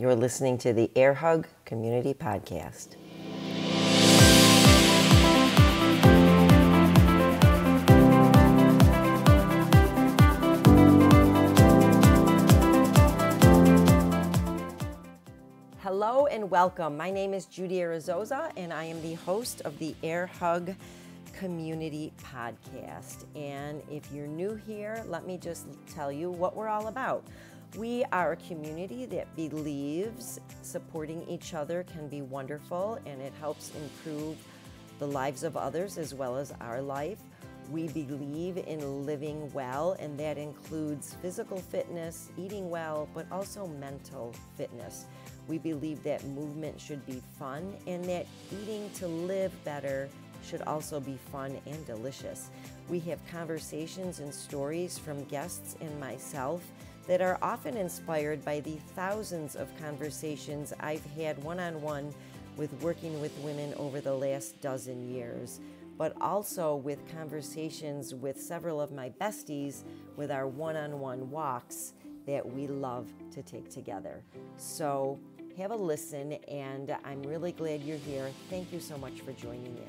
You're listening to the Air Hug Community Podcast. Hello and welcome. My name is Judy Arizosa, and I am the host of the Air Hug Community Podcast. And if you're new here, let me just tell you what we're all about. We are a community that believes supporting each other can be wonderful, and it helps improve the lives of others as well as our life. We believe in living well, and that includes physical fitness, eating well, but also mental fitness. We believe that movement should be fun, and that eating to live better should also be fun and delicious. We have conversations and stories from guests and myself that are often inspired by the thousands of conversations I've had one-on-one with working with women over the last dozen years, but also with conversations with several of my besties with our one-on-one walks that we love to take together. So have a listen, and I'm really glad you're here. Thank you so much for joining in.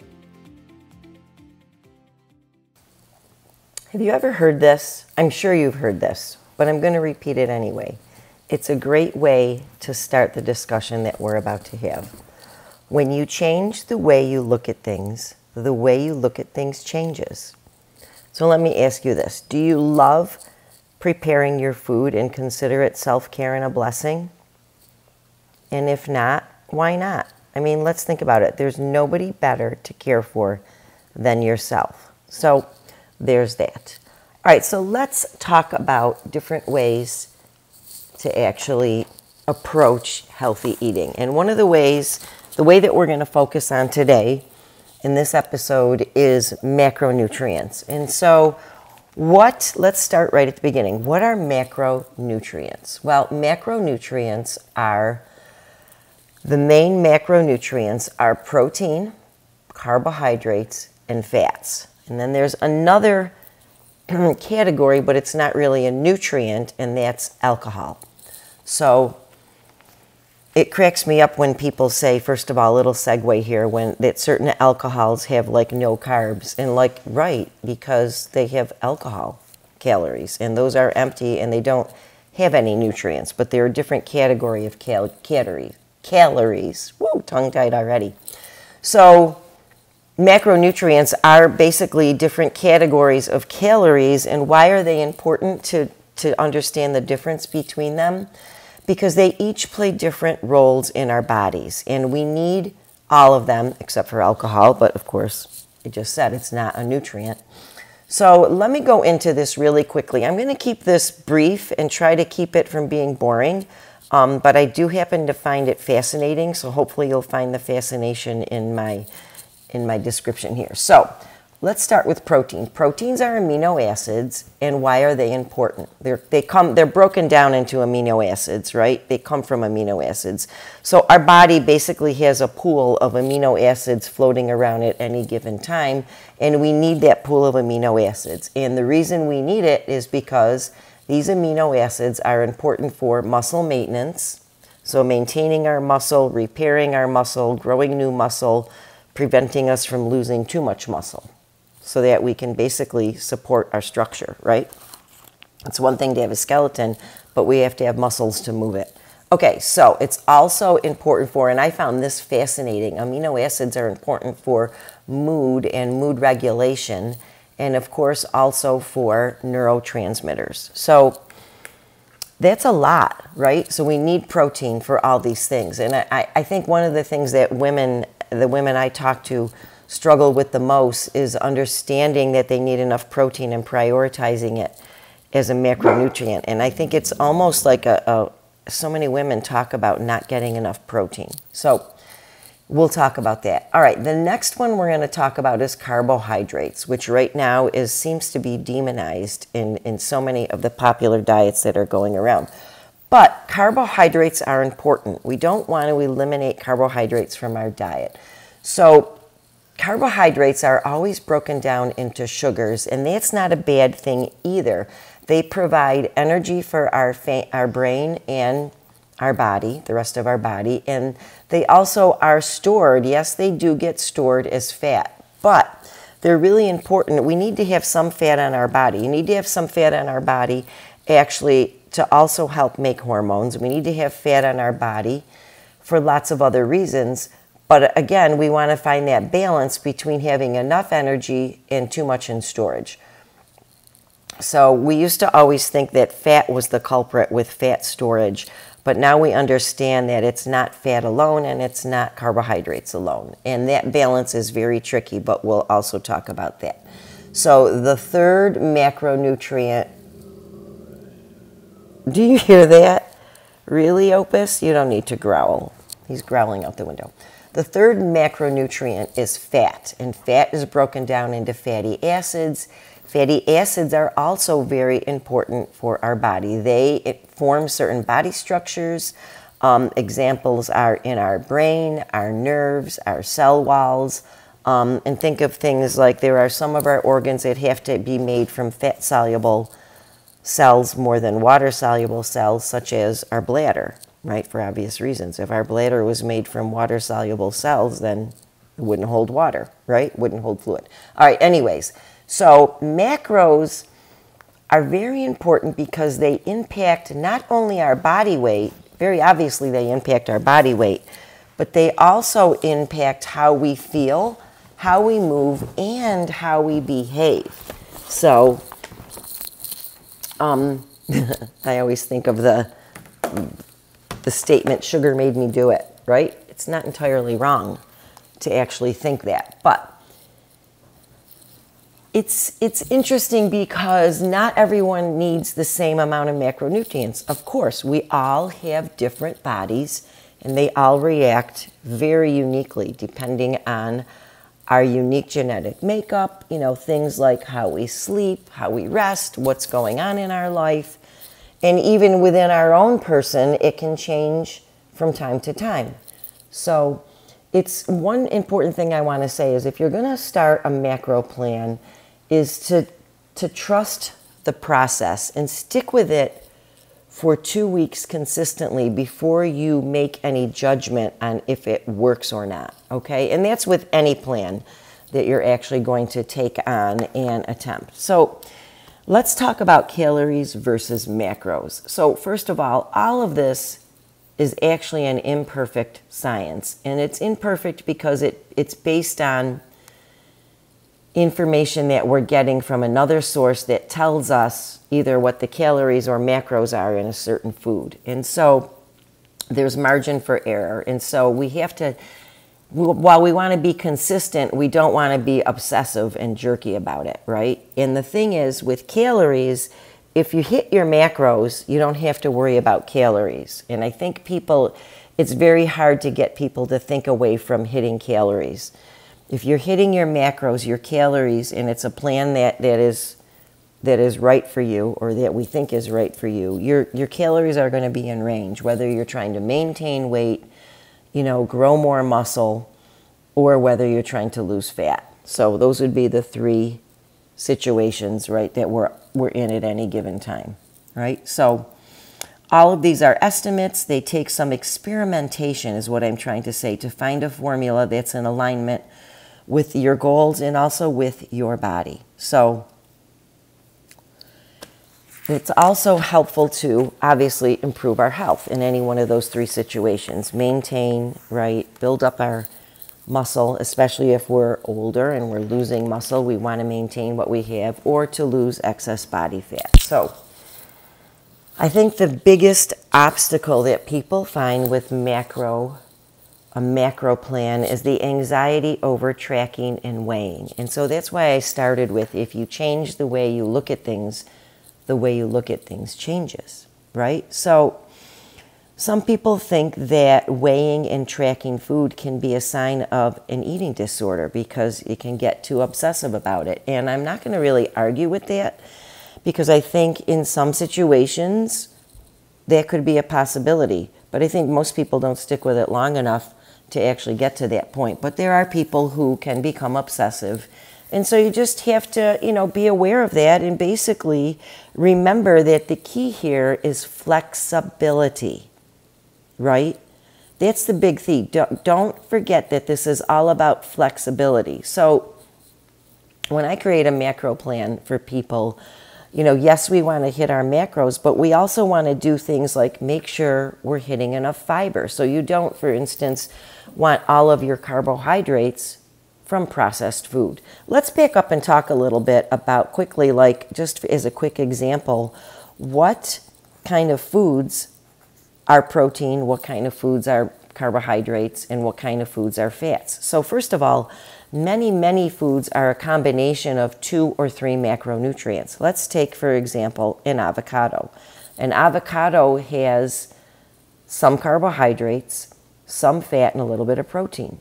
Have you ever heard this? I'm sure you've heard this, but I'm going to repeat it anyway. It's a great way to start the discussion that we're about to have. When you change the way you look at things, the way you look at things changes. So let me ask you this. Do you love preparing your food and consider it self-care and a blessing? And if not, why not? I mean, let's think about it. There's nobody better to care for than yourself. So there's that. All right, so let's talk about different ways to actually approach healthy eating. And one of the ways, the way that we're going to focus on today in this episode is macronutrients. And so let's start right at the beginning. What are macronutrients? Well, the main macronutrients are protein, carbohydrates, and fats. And then there's another category, but it's not really a nutrient, and that's alcohol. So it cracks me up when people say, first of all, a little segue here, that certain alcohols have like no carbs, and like, right, because they have alcohol calories, and those are empty, and they don't have any nutrients, but they're a different category of calories. Woo, tongue-tied already. So macronutrients are basically different categories of calories. And why are they important to understand the difference between them? Because they each play different roles in our bodies, and we need all of them except for alcohol, but of course I just said it's not a nutrient. So let me go into this really quickly. I'm going to keep this brief and try to keep it from being boring, but I do happen to find it fascinating, so hopefully you'll find the fascination in my description here. So let's start with protein. Proteins are amino acids, and why are they important? They're broken down into amino acids, right? They come from amino acids. So our body basically has a pool of amino acids floating around at any given time, and we need that pool of amino acids. And the reason we need it is because these amino acids are important for muscle maintenance, so maintaining our muscle, repairing our muscle, growing new muscle, preventing us from losing too much muscle so that we can basically support our structure, right? It's one thing to have a skeleton, but we have to have muscles to move it. Okay, so it's also important for, and I found this fascinating, amino acids are important for mood and mood regulation, and of course also for neurotransmitters. So that's a lot, right? So we need protein for all these things. And I think one of the things that the women I talk to struggle with the most is understanding that they need enough protein and prioritizing it as a macronutrient. And I think it's almost like so many women talk about not getting enough protein. So we'll talk about that. All right, the next one we're going to talk about is carbohydrates, which right now seems to be demonized in so many of the popular diets that are going around. But carbohydrates are important. We don't want to eliminate carbohydrates from our diet. So carbohydrates are always broken down into sugars, and that's not a bad thing either. They provide energy for our brain and our body, the rest of our body, and they also are stored. Yes, they do get stored as fat, but they're really important. We need to have some fat on our body. You need to have some fat on our body actually to also help make hormones. We need to have fat on our body for lots of other reasons. But again, we want to find that balance between having enough energy and too much in storage. So we used to always think that fat was the culprit with fat storage, but now we understand that it's not fat alone and it's not carbohydrates alone. And that balance is very tricky, but we'll also talk about that. So the third macronutrient, do you hear that? Really, Opus? You don't need to growl. He's growling out the window. The third macronutrient is fat, and fat is broken down into fatty acids. Fatty acids are also very important for our body. They form certain body structures. Examples are in our brain, our nerves, our cell walls. And think of things like there are some of our organs that have to be made from fat-soluble cells more than water-soluble cells, such as our bladder, right, for obvious reasons. If our bladder was made from water-soluble cells, then it wouldn't hold water, right? Wouldn't hold fluid. All right, anyways. So macros are very important because they impact not only our body weight, very obviously they impact our body weight, but they also impact how we feel, how we move, and how we behave. So I always think of the statement, sugar made me do it, right? It's not entirely wrong to actually think that, but it's interesting because not everyone needs the same amount of macronutrients. Of course, we all have different bodies and they all react very uniquely depending on our unique genetic makeup, you know, things like how we sleep, how we rest, what's going on in our life. And even within our own person, it can change from time to time. So it's one important thing I want to say is if you're going to start a macro plan, is to trust the process and stick with it for 2 weeks consistently before you make any judgment on if it works or not, okay? And that's with any plan that you're actually going to take on and attempt. So let's talk about calories versus macros. So first of all of this is actually an imperfect science. And it's imperfect because it's based on information that we're getting from another source that tells us either what the calories or macros are in a certain food. And so there's margin for error. And so we have to, while we want to be consistent, we don't want to be obsessive and jerky about it, right? And the thing is, with calories, if you hit your macros, you don't have to worry about calories. And I think it's very hard to get people to think away from hitting calories. If you're hitting your macros, your calories, and it's a plan that is right for you, or that we think is right for you, your calories are going to be in range, whether you're trying to maintain weight, you know, grow more muscle, or whether you're trying to lose fat. So those would be the three situations, right, that we're in at any given time, right? So all of these are estimates. They take some experimentation, is what I'm trying to say, to find a formula that's in alignment with your goals and also with your body. So it's also helpful to obviously improve our health in any one of those three situations. Maintain, right, build up our muscle, especially if we're older and we're losing muscle. We want to maintain what we have, or to lose excess body fat. So I think the biggest obstacle that people find with a macro plan is the anxiety over tracking and weighing. And so that's why I started with, if you change the way you look at things, the way you look at things changes, right? So some people think that weighing and tracking food can be a sign of an eating disorder because you can get too obsessive about it. And I'm not going to really argue with that, because I think in some situations that could be a possibility. But I think most people don't stick with it long enough to actually get to that point. But there are people who can become obsessive. And so you just have to, you know, be aware of that and basically remember that the key here is flexibility. right? That's the big thing. Don't forget that this is all about flexibility. So when I create a macro plan for people, yes, we want to hit our macros, but we also want to do things like make sure we're hitting enough fiber. So you don't, for instance, want all of your carbohydrates from processed food. Let's back up and talk a little bit about quickly, like just as a quick example, what kind of foods are protein, what kind of foods are carbohydrates, and what kind of foods are fats. So first of all, many foods are a combination of 2 or 3 macronutrients. Let's take, for example, an avocado. An avocado has some carbohydrates, some fat, and a little bit of protein.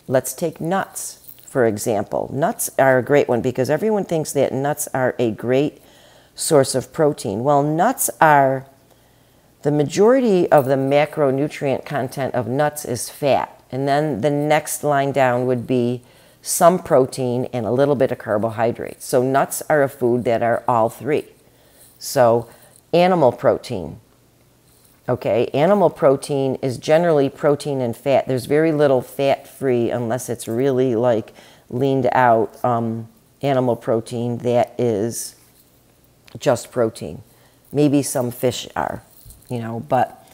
Let's take nuts, for example. Nuts are a great one because everyone thinks that nuts are a great source of protein. Well, nuts are, the majority of the macronutrient content of nuts is fat. And then the next line down would be some protein and a little bit of carbohydrates. So nuts are a food that are all 3. So animal protein. Okay, animal protein is generally protein and fat. There's very little fat-free unless it's really like leaned out animal protein that is just protein. Maybe some fish are, but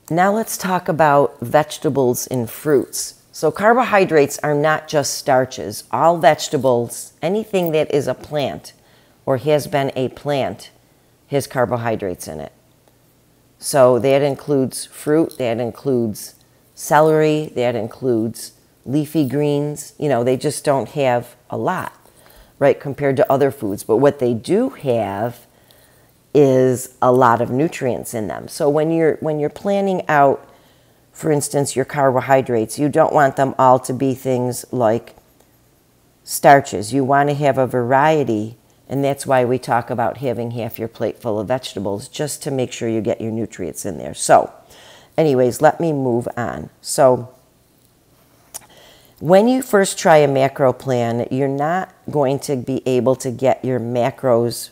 now let's talk about vegetables and fruits. So carbohydrates are not just starches. All vegetables, anything that is a plant or has been a plant, has carbohydrates in it. So that includes fruit, that includes celery, that includes leafy greens. They just don't have a lot, right, compared to other foods. But what they do have is a lot of nutrients in them. So when you're planning out, for instance, your carbohydrates, you don't want them all to be things like starches. You want to have a variety, and that's why we talk about having half your plate full of vegetables, just to make sure you get your nutrients in there. So anyways, let me move on. So when you first try a macro plan, you're not going to be able to get your macros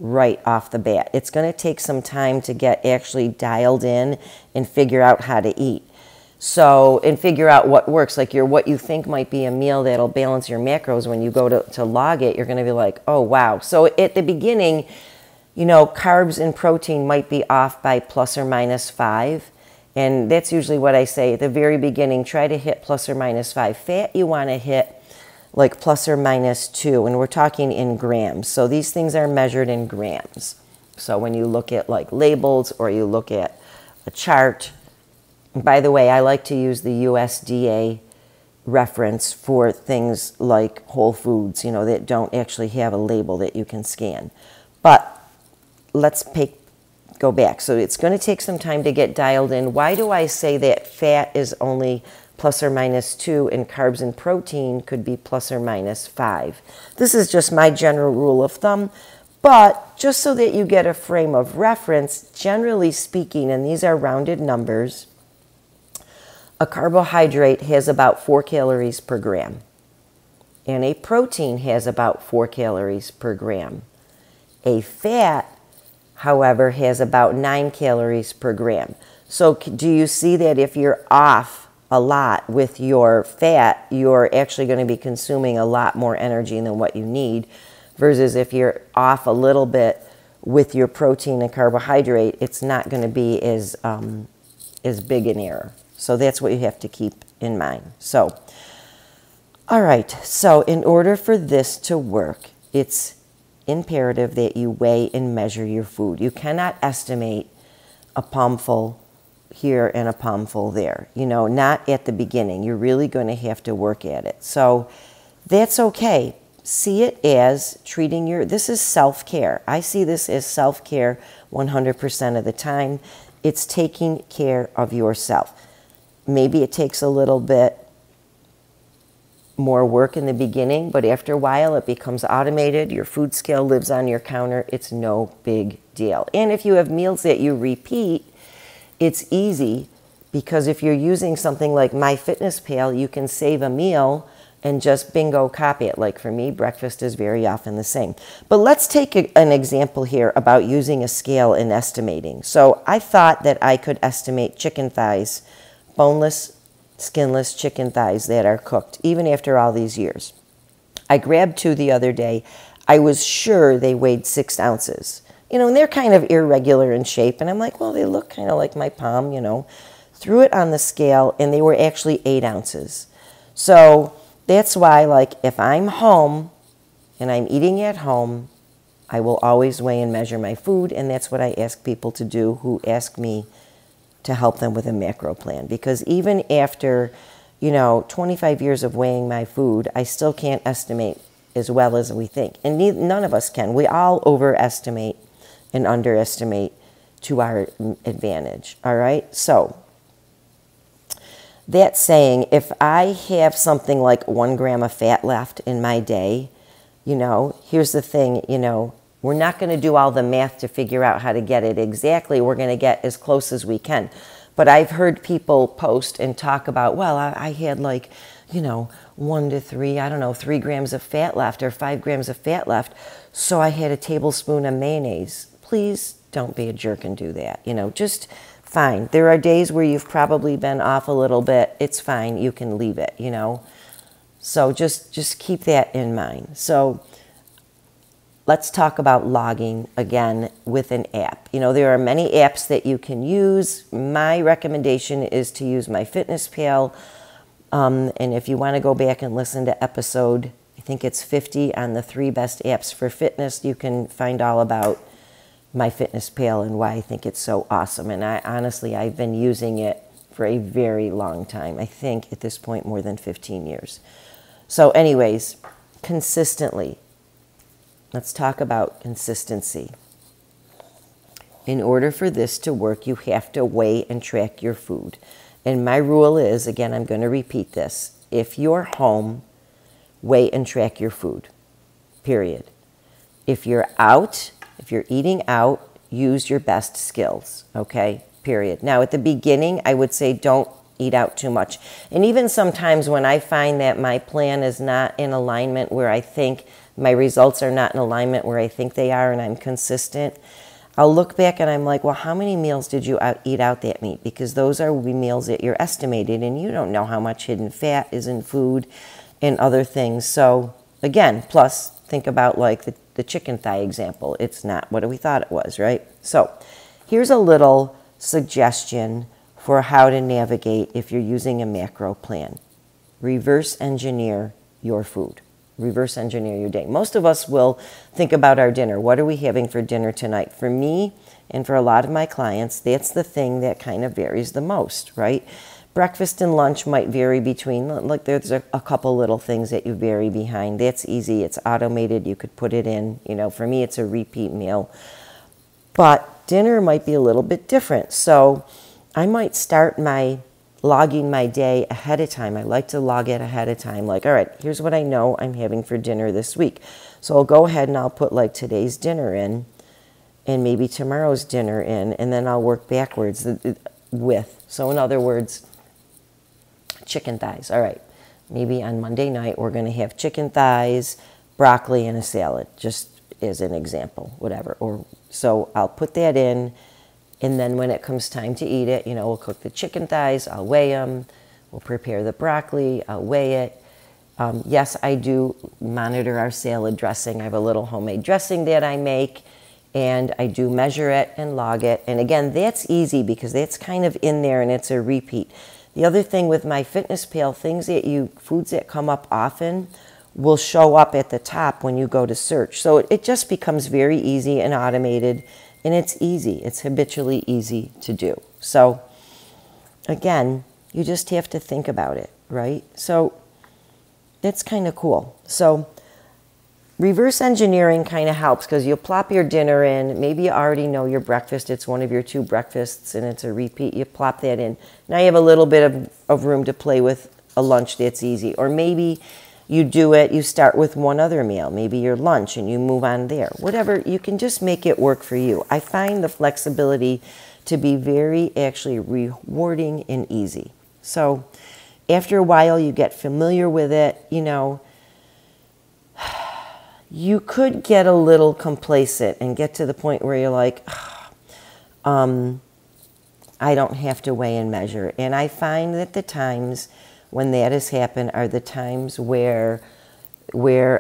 right off the bat. It's going to take some time to get actually dialed in and figure out how to eat. So, and figure out what works, like what you think might be a meal that'll balance your macros. When you go to log it, you're going to be like, oh, wow. So at the beginning, carbs and protein might be off by plus or minus 5. And that's usually what I say at the very beginning. Try to hit plus or minus 5. Fat, you want to hit like plus or minus 2. And we're talking in grams. So these things are measured in grams. So when you look at like labels or you look at a chart, by the way, I like to use the USDA reference for things like Whole Foods, that don't actually have a label that you can scan. But let's go back. So it's going to take some time to get dialed in. Why do I say that fat is only plus or minus 2 and carbs and protein could be plus or minus 5? This is just my general rule of thumb. But just so that you get a frame of reference, generally speaking, and these are rounded numbers, a carbohydrate has about 4 calories per gram, and a protein has about 4 calories per gram. A fat, however, has about 9 calories per gram. So do you see that if you're off a lot with your fat, you're actually going to be consuming a lot more energy than what you need, versus if you're off a little bit with your protein and carbohydrate, it's not going to be as big an error. So that's what you have to keep in mind. So, all right. So in order for this to work, it's imperative that you weigh and measure your food. You cannot estimate a palmful here and a palmful there. Not at the beginning. You're really going to have to work at it. So that's okay. See it as treating this is self-care. I see this as self-care 100% of the time. It's taking care of yourself. Maybe it takes a little bit more work in the beginning, but after a while it becomes automated. Your food scale lives on your counter. It's no big deal. And if you have meals that you repeat, it's easy, because if you're using something like MyFitnessPal, you can save a meal, and just bingo copy it. Like for me, breakfast is very often the same. But let's take an example here about using a scale in estimating. So I thought that I could estimate chicken thighs, boneless, skinless chicken thighs that are cooked, even after all these years. I grabbed 2 the other day. I was sure they weighed 6 ounces. And they're kind of irregular in shape. And I'm like, well, they look kind of like my palm, Threw it on the scale, and they were actually 8 ounces. So that's why, like, if I'm home and I'm eating at home, I will always weigh and measure my food, and that's what I ask people to do who ask me to help them with a macro plan. Because even after, 25 years of weighing my food, I still can't estimate as well as we think. And none of us can. We all overestimate and underestimate to our advantage, all right? So that saying, if I have something like 1 gram of fat left in my day, here's the thing, we're not going to do all the math to figure out how to get it exactly. We're going to get as close as we can. But I've heard people post and talk about, well, I had like, 1 to 3, 3 grams of fat left or 5 grams of fat left. So I had a tablespoon of mayonnaise. Please don't be a jerk and do that. Just fine. There are days where you've probably been off a little bit. It's fine. You can leave it, So just keep that in mind. So let's talk about logging again with an app. There are many apps that you can use. My recommendation is to use MyFitnessPal. And if you want to go back and listen to episode, I think it's 50 on the 3 best apps for fitness, you can find all about MyFitnessPal and why I think it's so awesome. And I've been using it for a very long time. I think at this point more than 15 years. So anyways, consistently. Let's talk about consistency. In order for this to work, you have to weigh and track your food. And my rule is, again, I'm going to repeat this. If you're home, weigh and track your food, period. If you're out, if you're eating out, use your best skills, okay, period. Now, at the beginning, I would say don't eat out too much. And even sometimes when I find that my plan is not in alignment where I think my results are not in alignment where I think they are and I'm consistent, I'll look back and I'm like, well, how many meals did you eat out that meat? Because those are meals that you're estimated, and you don't know how much hidden fat is in food and other things. So again, plus think about like the chicken thigh example. It's not what we thought it was, right? So here's a little suggestion for how to navigate if you're using a macro plan. Reverse engineer your food. Reverse engineer your day. Most of us will think about our dinner. What are we having for dinner tonight? For me and for a lot of my clients, that's the thing that kind of varies the most, right? Breakfast and lunch might vary between, like there's a couple little things that you vary behind. That's easy. It's automated. You could put it in. For me, it's a repeat meal. But dinner might be a little bit different. So I might start logging my day ahead of time. I like to log it ahead of time. Like, all right, here's what I know I'm having for dinner this week. So I'll go ahead and I'll put like today's dinner in and maybe tomorrow's dinner in, and then I'll work backwards with. So in other words, chicken thighs. All right, maybe on Monday night we're going to have chicken thighs, broccoli, and a salad, just as an example, whatever. So I'll put that in. And then when it comes time to eat it, we'll cook the chicken thighs, I'll weigh them, we'll prepare the broccoli, I'll weigh it. Yes, I do monitor our salad dressing. I have a little homemade dressing that I make, and I do measure it and log it. And again, that's easy because that's kind of in there and it's a repeat. The other thing with MyFitnessPal, foods that come up often will show up at the top when you go to search. So it just becomes very easy and automated. And it's easy. It's habitually easy to do. So, again, you just have to think about it, right? So, that's kind of cool. So, reverse engineering kind of helps because you'll plop your dinner in. Maybe you already know your breakfast. It's one of your 2 breakfasts, and it's a repeat. You plop that in. Now you have a little bit of room to play with a lunch that's easy. Or maybe you start with one other meal, maybe your lunch, and you move on there. Whatever, you can just make it work for you. I find the flexibility to be very actually rewarding and easy. So after a while you get familiar with it, you could get a little complacent and get to the point where you're like, I don't have to weigh and measure. And I find that the times when that has happened are the times where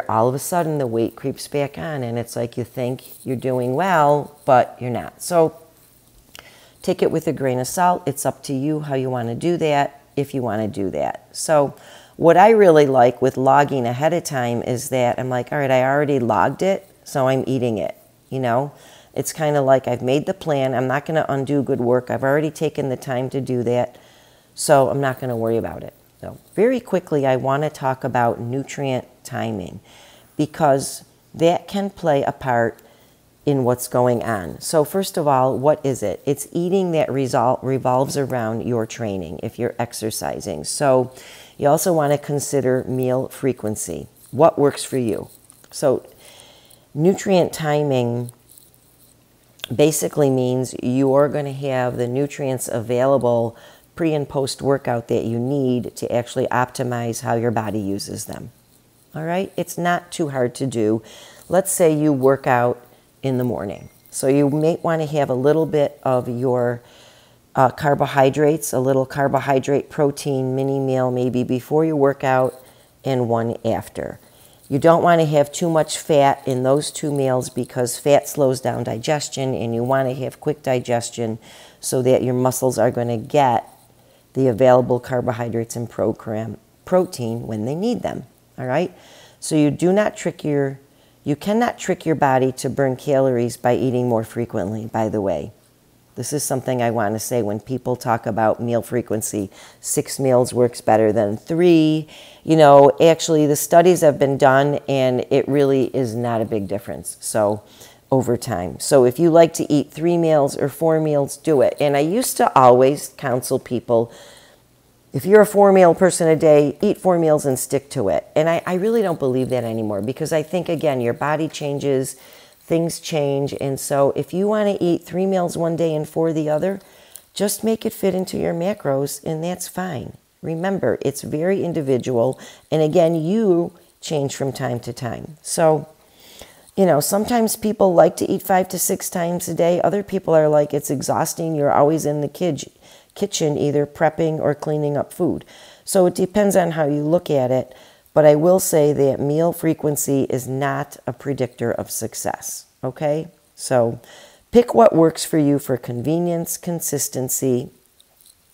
all of a sudden the weight creeps back on, and it's like you think you're doing well, but you're not. So take it with a grain of salt. It's up to you how you want to do that, if you want to do that. So what I really like with logging ahead of time is that I'm like, all right, I already logged it, so I'm eating it, It's kind of like I've made the plan. I'm not going to undo good work. I've already taken the time to do that, so I'm not going to worry about it. So very quickly, I want to talk about nutrient timing because that can play a part in what's going on. So first of all, what is it? It's eating that revolves around your training if you're exercising. So you also want to consider meal frequency. What works for you? So nutrient timing basically means you're going to have the nutrients available pre and post workout that you need to actually optimize how your body uses them. All right? It's not too hard to do. Let's say you work out in the morning. So you may want to have a little bit of your carbohydrates, a little carbohydrate protein mini meal maybe before you work out and one after. You don't want to have too much fat in those two meals because fat slows down digestion, and you want to have quick digestion so that your muscles are going to get the available carbohydrates and protein when they need them. All right? So you cannot trick your body to burn calories by eating more frequently, by the way. This is something I want to say when people talk about meal frequency. 6 meals works better than 3. Actually the studies have been done and it really is not a big difference. So over time. So if you like to eat 3 meals or 4 meals, do it. And I used to always counsel people, if you're a 4-meal person a day, eat 4 meals and stick to it. And I really don't believe that anymore because I think, again, your body changes, things change. And so if you want to eat 3 meals one day and 4 the other, just make it fit into your macros and that's fine. Remember, it's very individual. And again, you change from time to time. So sometimes people like to eat 5 to 6 times a day. Other people are like, it's exhausting. You're always in the kitchen, either prepping or cleaning up food. So it depends on how you look at it. But I will say that meal frequency is not a predictor of success. Okay? So pick what works for you for convenience, consistency,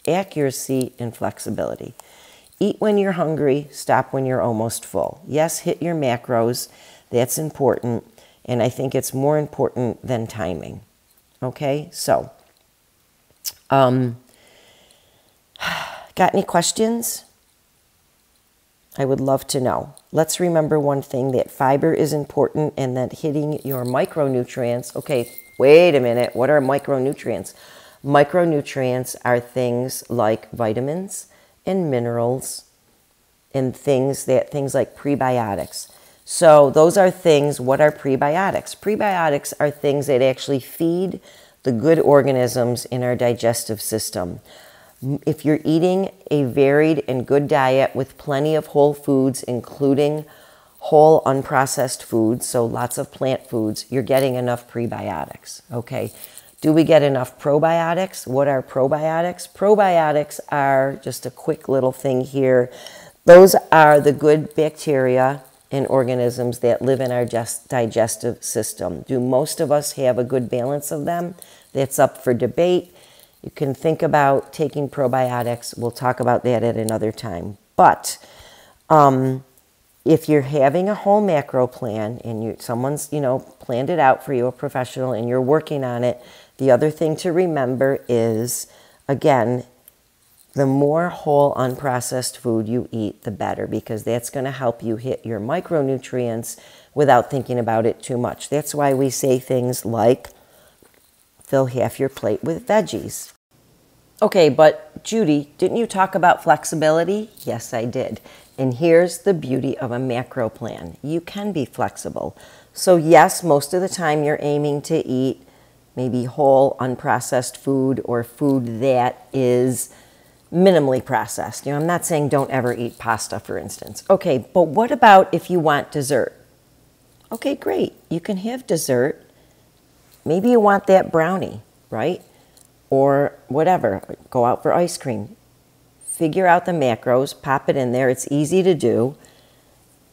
accuracy, and flexibility. Eat when you're hungry. Stop when you're almost full. Yes, hit your macros. That's important. And I think it's more important than timing. Okay, so, got any questions? I would love to know. Let's remember one thing, that fiber is important and that hitting your micronutrients. Okay, wait a minute. What are micronutrients? Micronutrients are things like vitamins and minerals and things like prebiotics. So those are things. What are prebiotics? Prebiotics are things that actually feed the good organisms in our digestive system. If you're eating a varied and good diet with plenty of whole foods, including whole unprocessed foods, so lots of plant foods, you're getting enough prebiotics, okay? Do we get enough probiotics? What are probiotics? Probiotics are, just a quick little thing here, those are the good bacteria and organisms that live in our digestive system. Do most of us have a good balance of them? That's up for debate. You can think about taking probiotics. We'll talk about that at another time. But if you're having a whole macro plan and someone's planned it out for you, a professional, and you're working on it, the other thing to remember is, again, the more whole unprocessed food you eat, the better, because that's going to help you hit your micronutrients without thinking about it too much. That's why we say things like, fill half your plate with veggies. Okay, but Judy, didn't you talk about flexibility? Yes, I did. And here's the beauty of a macro plan. You can be flexible. So yes, most of the time you're aiming to eat maybe whole unprocessed food or food that is minimally processed. I'm not saying don't ever eat pasta, for instance. Okay, but what about if you want dessert? Okay, great. You can have dessert. Maybe you want that brownie, right? Or whatever. Go out for ice cream. Figure out the macros, pop it in there. It's easy to do.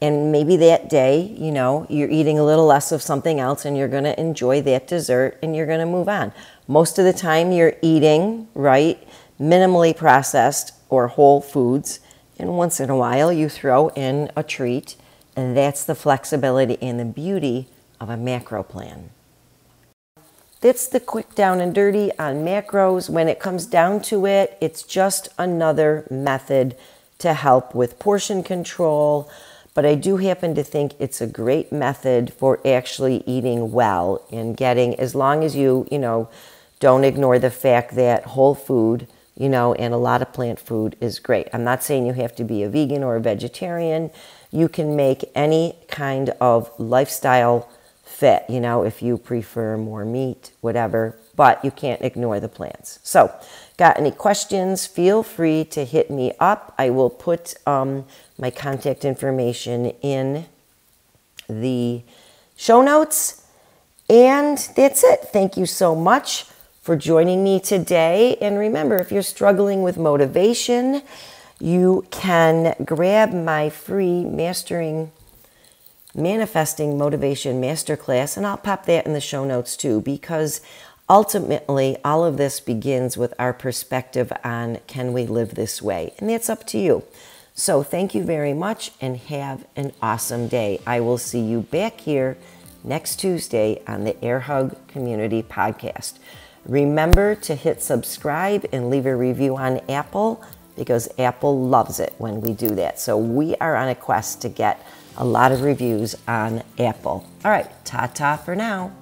And maybe that day, you're eating a little less of something else and you're going to enjoy that dessert and you're going to move on. Most of the time you're eating, right, minimally processed or whole foods. And once in a while you throw in a treat. And that's the flexibility and the beauty of a macro plan. That's the quick down and dirty on macros. When it comes down to it, it's just another method to help with portion control. But I do happen to think it's a great method for actually eating well and getting, as long as you don't ignore the fact that whole food, and a lot of plant food is great. I'm not saying you have to be a vegan or a vegetarian. You can make any kind of lifestyle fit, if you prefer more meat, whatever, but you can't ignore the plants. So, got any questions, feel free to hit me up. I will put my contact information in the show notes. And that's it. Thank you so much for joining me today. And remember, if you're struggling with motivation, you can grab my free Manifesting Motivation Masterclass, and I'll pop that in the show notes too, because ultimately all of this begins with our perspective on, can we live this way? And that's up to you. So thank you very much and have an awesome day. I will see you back here next Tuesday on the Air Hug Community Podcast. Remember to hit subscribe and leave a review on Apple, because Apple loves it when we do that. So we are on a quest to get a lot of reviews on Apple. All right, ta-ta for now.